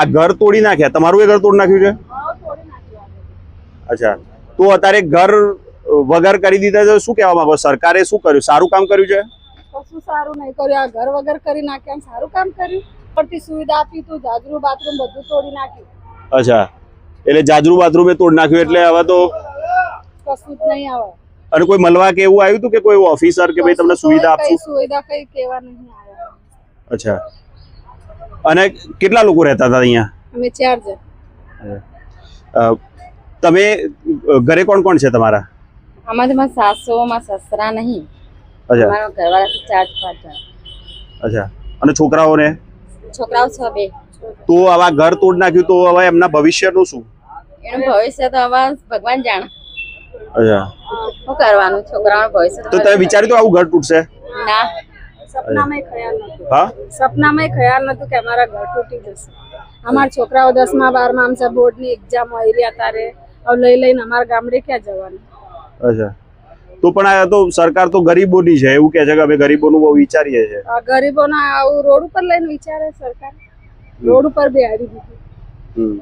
આ ઘર તોડી નાખ્યા, તમારું એ ઘર તોડી નાખ્યું છે? અચ્છા, તો અત્યારે ઘર વગર કરી દીધા છે, શું કહેવા માંગો? સરકારે શું કર્યું? સારું કામ કર્યું છે? કશું સારું નહીં કર્યું, આ ઘર વગર કરી નાખ્યા. સારું કામ કર્યું? પડતી સુવિધા આપી તું, જાજરૂ બાથરૂમ બધું તોડી નાખ્યું. અચ્છા, એટલે જાજરૂ બાથરૂમ એ તોડી નાખ્યું, એટલે હવે તો કશું જ નહીં આવે. અને કોઈ મળવા કે એવું આવ્યું હતું કે કોઈ ઓફિસર કે ભાઈ તમને સુવિધા આપશું? સુવિધા કઈ કહેવા નહીં આવ્યા. અચ્છા, અને કેટલા લોકો રહેતા હતા અહીંયા? અમે 4 જણ. તમે ઘરે કોણ કોણ છે તમારા? અમારે માં સાસુ માં સસરા નહીં. અચ્છા, અમારા ઘરવાળા 4-5 જણ. અચ્છા, અને છોકરાઓને? છોકરાઓ 6-2. તો આવા ઘર તોડ નાખ્યું, તો હવે એમના ભવિષ્યનું શું? એનું ભવિષ્ય તો હવે ભગવાન જાણે. અચ્છા, શું કરવાનું? છોકરાઓનું ભવિષ્ય તો તમે વિચાર્યું તો આવું ઘર તૂટશે? ના, સપનામાં ખ્યાલ નતું. હા, સપનામાં ખ્યાલ નતું કે અમારા ઘર તૂટી જશે. અમારા છોકરાઓ 10મા 12મા આમ બોર્ડની એક્ઝામ આવી રહ્યા તારે હવે લઈને અમારા ગામડે ક્યાં જવાનું? અચ્છા, તો પણ આ તો સરકાર તો ગરીબોની છે, એવું કહે છે કે અમે ગરીબોનું બહુ વિચારીએ છીએ. આ ગરીબોના આવું રોડ ઉપર લઈને વિચારે સરકાર? રોડ ઉપર બી હારી દીધું.